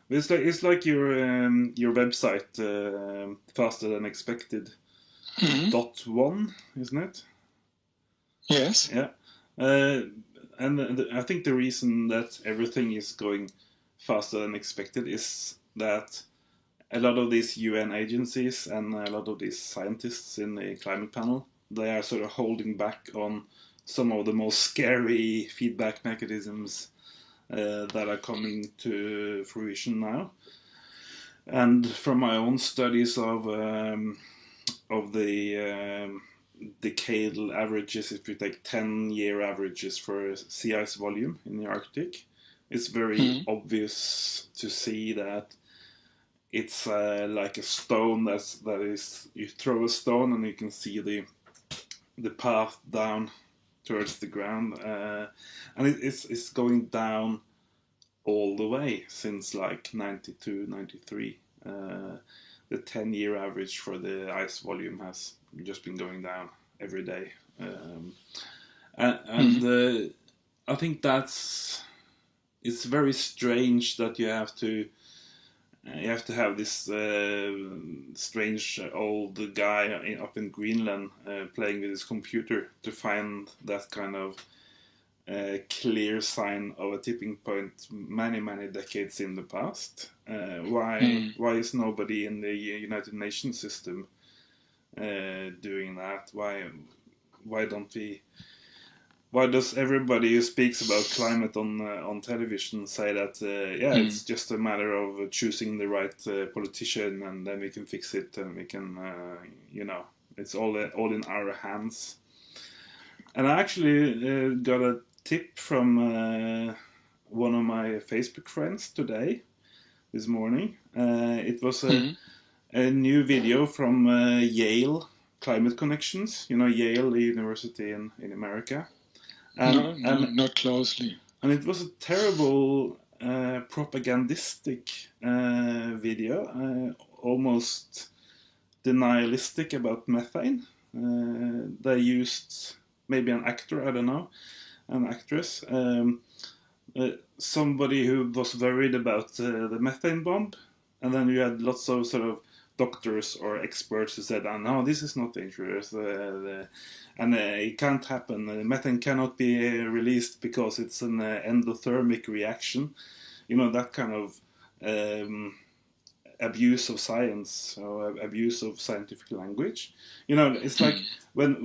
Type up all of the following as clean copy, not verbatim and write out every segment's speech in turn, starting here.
It's like your website, faster than expected. Mhm. .1, isn't it? Yes. Yeah. And I think the reason that everything is going faster than expected is that a lot of these UN agencies and a lot of these scientists in the climate panel, they are sort of holding back on some of the most scary feedback mechanisms that are coming to fruition now. And from my own studies of the decadal averages, if you take 10-year averages for sea ice volume in the Arctic, it's very obvious to see that it's like a stone that is, you throw a stone and you can see the path down towards the ground, and it's going down all the way since like 92, 93. The 10-year average for the ice volume has just been going down every day. And I think it's very strange that you have to have this strange old guy up in Greenland playing with his computer to find that kind of clear sign of a tipping point many decades in the past. Why is nobody in the United Nations system doing that? Why don't we? Why does everybody who speaks about climate on television say that it's just a matter of choosing the right politician and then we can fix it and we can it's all in our hands? And I actually got a tip from one of my Facebook friends this morning. It was a new video from Yale Climate Connections. Yale, the university in America. Not closely. And it was a terrible propagandistic video, almost denialistic about methane. They used maybe an actor, I don't know, an actress, somebody who was worried about the methane bomb, and then you had lots of sort of doctors or experts who said, "Oh no, this is not dangerous, and it can't happen. Methane cannot be released because it's an endothermic reaction." That kind of abuse of science or abuse of scientific language. It's like when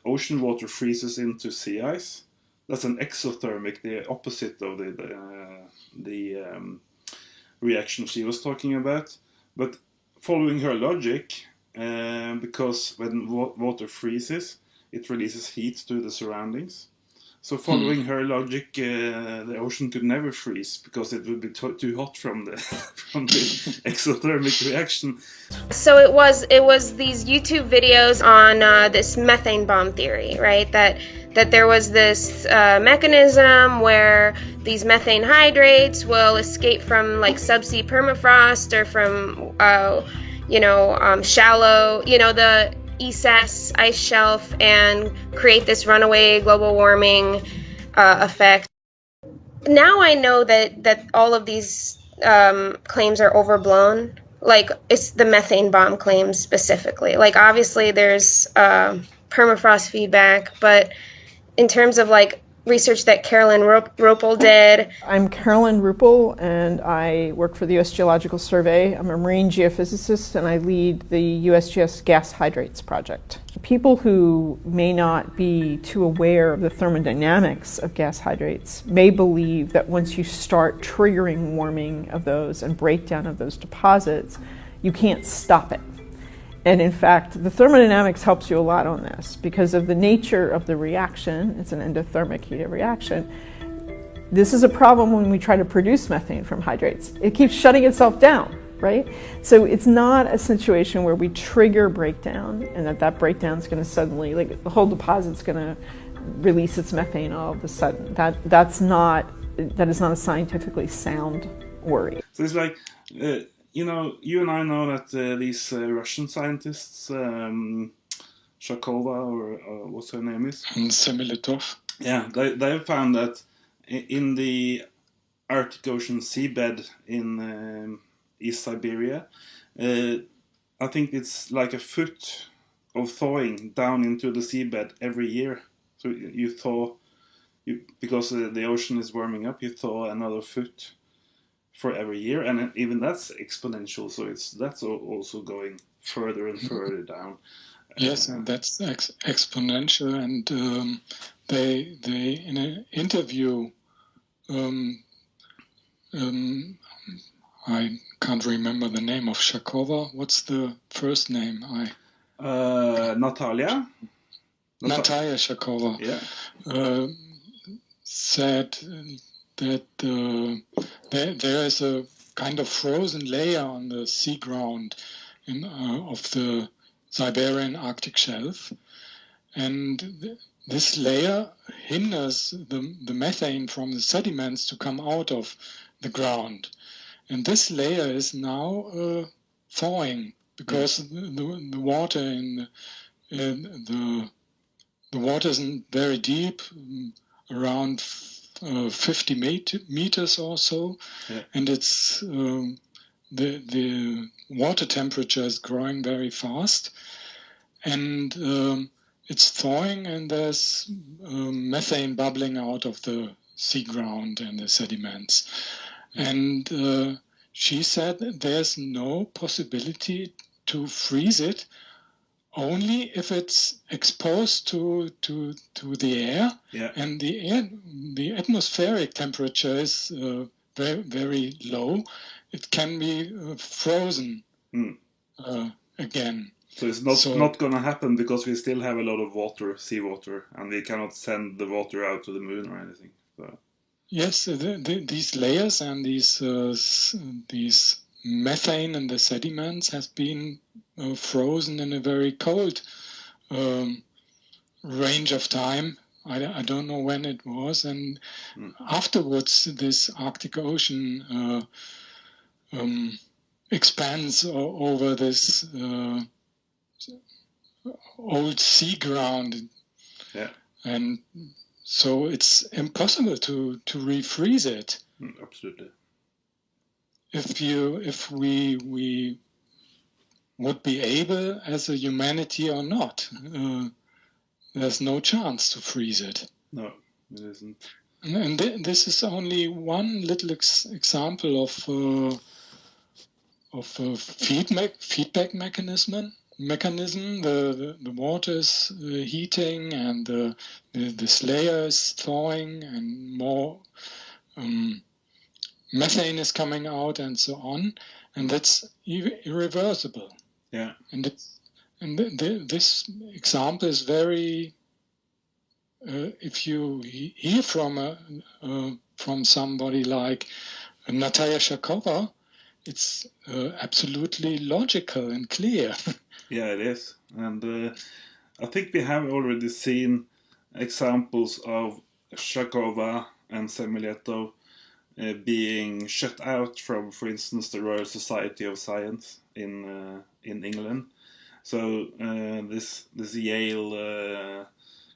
ocean water freezes into sea ice. That's an exothermic, the opposite of the reaction she was talking about. But following her logic, because when water freezes, it releases heat to the surroundings. So following her logic, the ocean could never freeze because it would be too hot from the exothermic reaction. So it was these YouTube videos on this methane bomb theory, right? That there was this mechanism where these methane hydrates will escape from like subsea permafrost or from shallow, the ESAS ice shelf, and create this runaway global warming effect. Now I know that all of these claims are overblown. Like, it's the methane bomb claims specifically. Like, obviously there's permafrost feedback, but in terms of like research that Carolyn Ruppel did. I'm Carolyn Ruppel, and I work for the US Geological Survey. I'm a marine geophysicist, and I lead the USGS Gas Hydrates project. People who may not be too aware of the thermodynamics of gas hydrates may believe that once you start triggering warming of those and breakdown of those deposits, you can't stop it. And in fact, the thermodynamics helps you a lot on this because of the nature of the reaction. It's an endothermic heat reaction. This is a problem when we try to produce methane from hydrates. It keeps shutting itself down, right? So it's not a situation where we trigger breakdown and that breakdown is going to suddenly, like the whole deposit's going to release its methane all of a sudden. That is not a scientifically sound worry. So it's like, you and I know that these Russian scientists, Shakova, or what's her name is? And Semiletov. Yeah, they have found that in the Arctic Ocean seabed in East Siberia. I think it's like a foot of thawing down into the seabed every year. So you thaw, because the ocean is warming up, you thaw another foot for every year, and even that's exponential. So that's also going further and further down. Yes, and that's exponential. And they in an interview, I can't remember the name of Shakova. What's the first name? Natalia Shakova. Yeah. Said that there is a kind of frozen layer on the sea ground of the Siberian Arctic shelf, and this layer hinders the methane from the sediments to come out of the ground. And this layer is now thawing because the water the water isn't very deep, around 50 meters or so, and it's the water temperature is growing very fast, and it's thawing, and there's methane bubbling out of the sea ground and the sediments. And she said there's no possibility to freeze it, only if it's exposed to the air, and the atmospheric temperature is very, very low. It can be frozen again. So it's not going to happen because we still have a lot of seawater, and we cannot send the water out to the moon or anything. So. Yes, these layers and these methane in the sediments has been frozen in a very cold range of time. I don't know when it was, and afterwards this Arctic Ocean expands over this old sea ground, and so it's impossible to refreeze it. Absolutely. If we would be able as a humanity or not, there's no chance to freeze it. No, it isn't. And this is only one little example of a feedback mechanism. The water is heating, and this layer is thawing, and more methane is coming out, and so on, and that's irreversible. Yeah. And this example is very. If you hear from somebody like Natalia Shakova, it's absolutely logical and clear. Yeah, it is, and I think we have already seen examples of Shakova and Semiletov being shut out from, for instance, the Royal Society of Science in England. So this Yale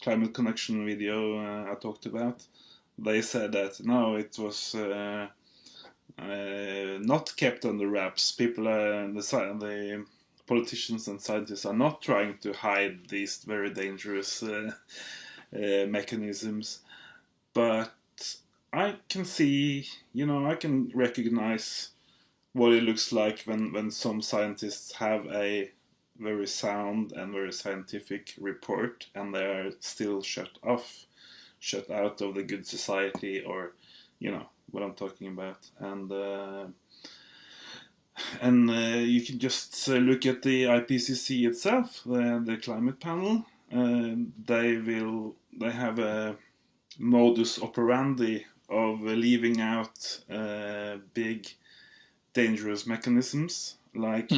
climate connection video I talked about, they said that no, it was not kept under wraps. People, the politicians and scientists are not trying to hide these very dangerous mechanisms, but I can see, I can recognize what it looks like when some scientists have a very sound and very scientific report, and they are still shut out of the good society, or what I'm talking about. And you can just look at the IPCC itself, the climate panel. They have a modus operandi of leaving out big dangerous mechanisms, like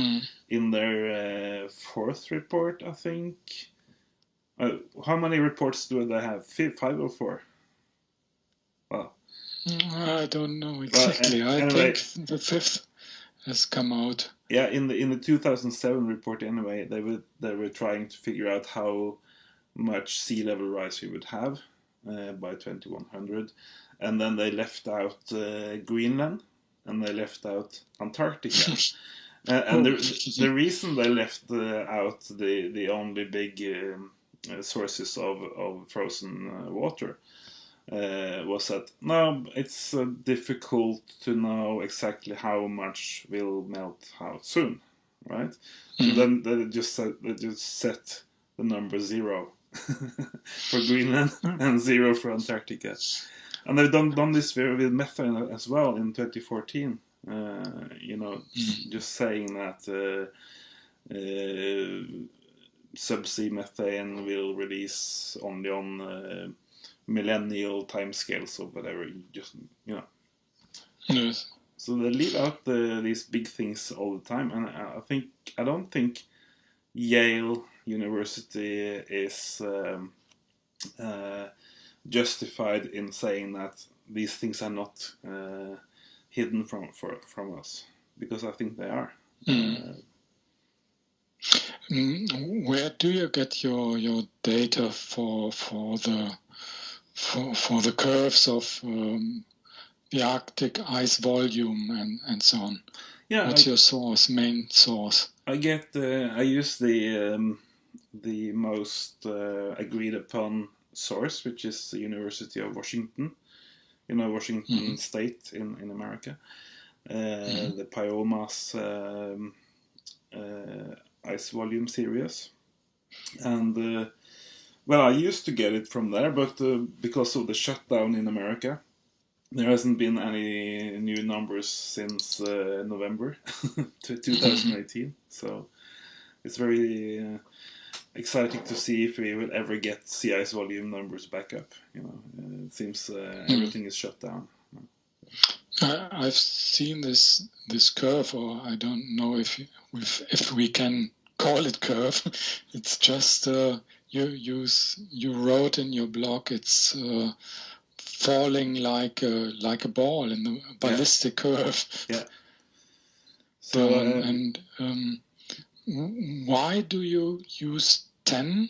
in their fourth report, I think. How many reports do they have? 5 or 4? Well, I don't know exactly. I think the 5th has come out. Yeah, in the 2007 report, anyway, they were trying to figure out how much sea level rise we would have, by 2100, and then they left out Greenland, and they left out Antarctica. And the reason they left out the only big sources of frozen water was that no, it's difficult to know exactly how much will melt how soon, right? And then they just set the number 0 for Greenland and 0 for Antarctica, and they've done this with methane as well in 2014. Just saying that subsea methane will release only on millennial timescales or whatever. Yes. So they leave out these big things all the time, and I don't think Yale University is justified in saying that these things are not hidden from us, because I think they are. Where do you get your data for the curves of the Arctic ice volume and so on? Yeah, what's your main source? I use the most agreed upon source, which is the University of Washington. Washington State in America. The Pyomas ice volume series. And, I used to get it from there, but because of the shutdown in America, there hasn't been any new numbers since November 2018. So it's very exciting to see if we will ever get sea ice volume numbers back up. It seems everything is shut down. I've seen this curve, or I don't know if we can call it curve. It's just you wrote in your blog it's falling like a ball in the ballistic curve. Yeah. So why do you use 10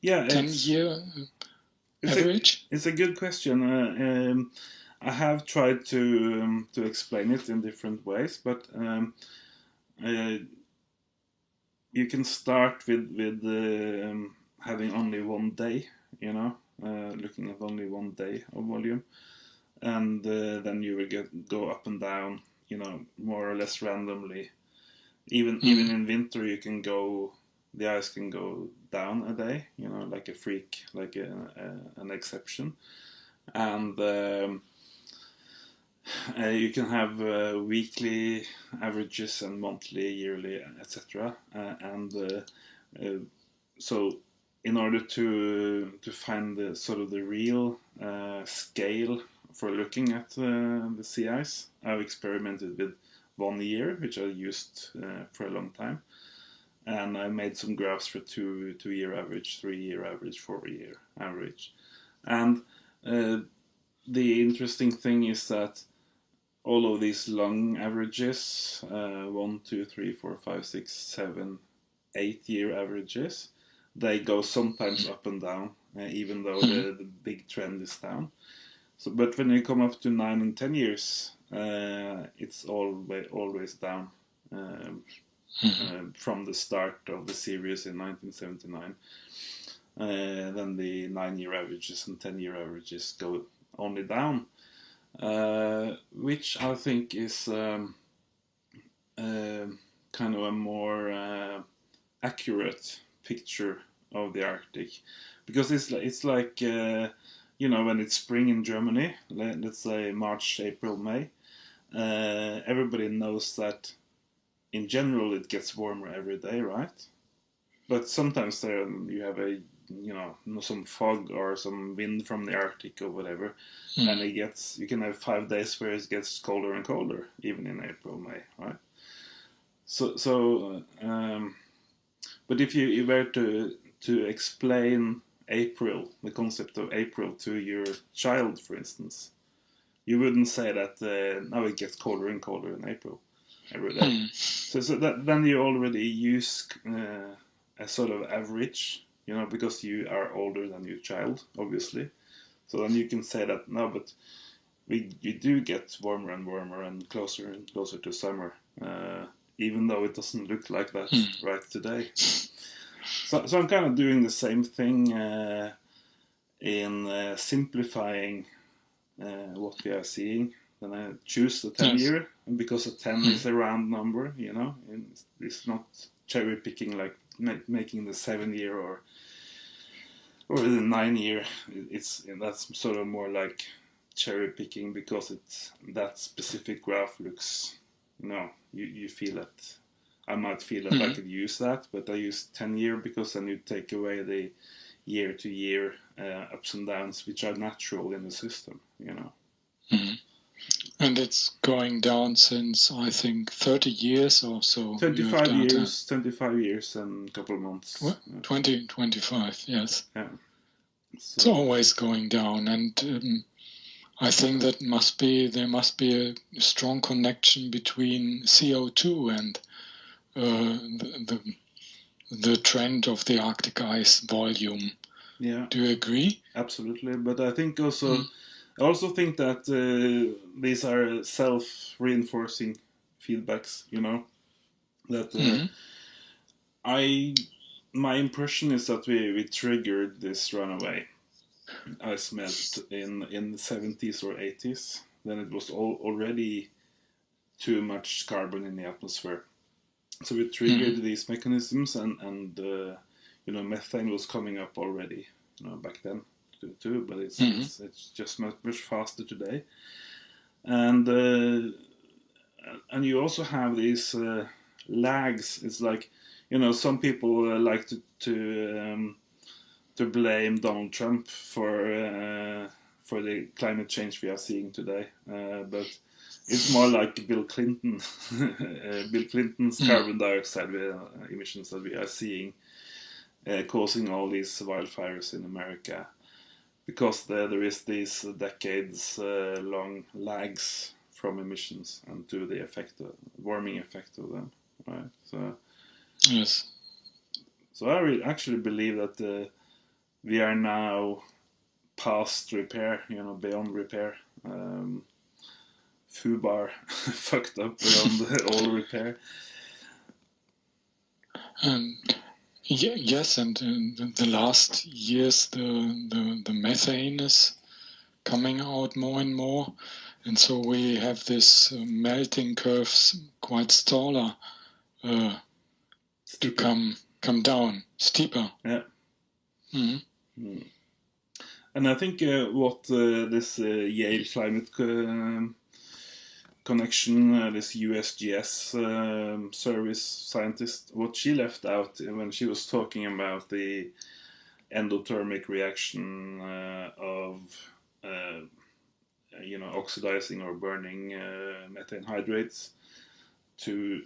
year average? It's a good question. I have tried to explain it in different ways, but you can start with having only one day, looking at only one day of volume, and then you will go up and down, more or less randomly. Even in winter, the ice can go down a day, like a freak, like an exception, and you can have weekly averages and monthly, yearly, etc. So in order to find the sort of the real scale for looking at the sea ice, I've experimented with 1 year, which I used for a long time, and I made some graphs for 2-year average, 3-year average, 4-year average, and the interesting thing is that all of these long averages, 1, 2, 3, 4, 5, 6, 7, 8-year averages, they go sometimes up and down, even though the big trend is down. So, but when you come up to 9 and 10 years, it's always down from the start of the series in 1979. Then the 9-year averages and 10-year averages go only down, which I think is kind of a more accurate picture of the Arctic, because it's like when it's spring in Germany, let's say March, April, May, everybody knows that in general it gets warmer every day, right? But sometimes you have some fog or some wind from the Arctic or whatever, and you can have 5 days where it gets colder and colder, even in April, May, right? But if you were to explain April, the concept of April, to your child, for instance, you wouldn't say that now it gets colder and colder in April every day. So that then you already use a sort of average, because you are older than your child, obviously. So then you can say that, no, but we do get warmer and warmer and closer to summer, even though it doesn't look like that right today. So I'm kind of doing the same thing in simplifying what we are seeing. Then I choose the 10-year, and because a 10 is a round number, you know, and it's not cherry picking like making the 7-year or the 9-year. That's sort of more like cherry picking because that specific graph looks, you know, you feel that I might feel that I could use that, but I use 10-year because then you take away the year-to-year ups and downs, which are natural in the system, you know. And it's going down since, I think, 30 years or so. 25 years and a couple of months. What? 25, yes. Yeah. It's always going down, and I think that there must be a strong connection between CO2 and the trend of the Arctic ice volume. Yeah. Do you agree? Absolutely, but I think also I also think that these are self-reinforcing feedbacks. You know, that my impression is that we triggered this runaway ice melt in the 70s or 80s. Then it was already too much carbon in the atmosphere. So we triggered these mechanisms, and you know, methane was coming up already, you know, back then too. But it's just much faster today, and you also have these lags. It's like, you know, some people like to blame Donald Trump for the climate change we are seeing today, but it's more like Bill Clinton, Bill Clinton's carbon dioxide emissions that we are seeing causing all these wildfires in America, because there is these decades long lags from emissions and to the warming effect of them, right? So yes. So I actually believe that we are now past repair, you know, beyond repair. Fubar fucked up beyond all repair. Yes, and the last years the methane is coming out more and more, and so we have this melting curves quite taller to come down, steeper. Yeah. And I think what this Yale climate connection, this USGS service scientist, what she left out when she was talking about the endothermic reaction of you know, oxidizing or burning methane hydrates to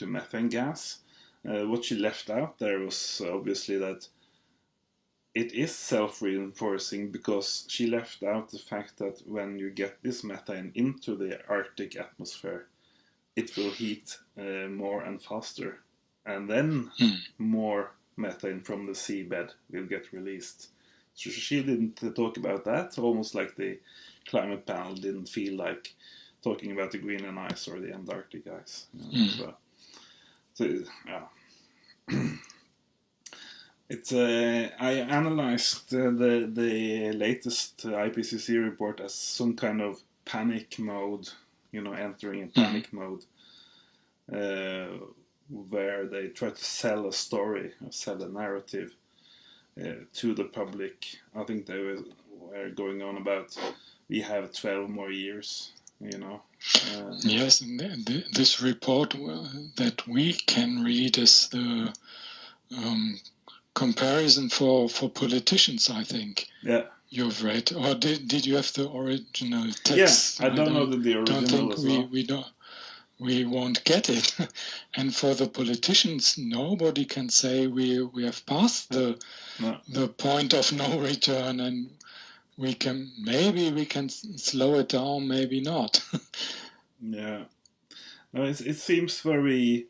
methane gas. What she left out there was obviously that it is self-reinforcing, because she left out the fact that when you get this methane into the Arctic atmosphere, it will heat more and faster, and then more methane from the seabed will get released. So she didn't talk about that, almost like the climate panel didn't feel like talking about the Greenland ice or the Antarctic ice. You know? So yeah. I analyzed the latest IPCC report as some kind of panic mode, you know, entering a panic mode, where they try to sell a story, or sell a narrative to the public. I think they were going on about we have 12 more years, you know. Yes, and this report that we can read is the comparison for politicians, I think. Yeah. You've read, or did you have the original text? Yeah, I don't know the original as well. We won't get it. And for the politicians, nobody can say we have passed the point of no return, and we can slow it down, maybe not. Yeah. No, it seems very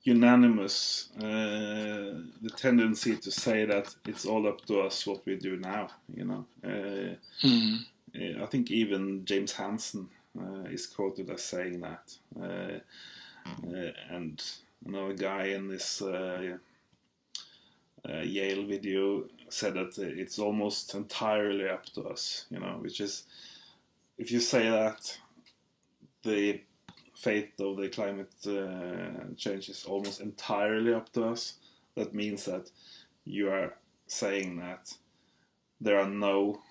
unanimous the tendency to say that it's all up to us what we do now. I think even James Hansen is quoted as saying that, and another guy in this Yale video said that it's almost entirely up to us. Which is, if you say that the fate of the climate change is almost entirely up to us, that means that you are saying that there are no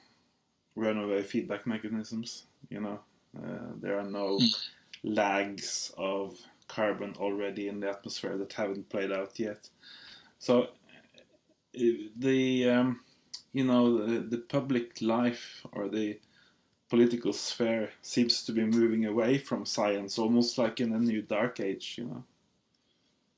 runaway feedback mechanisms. There are no lags of carbon already in the atmosphere that haven't played out yet. So the public life or the political sphere seems to be moving away from science, almost like in a new dark age.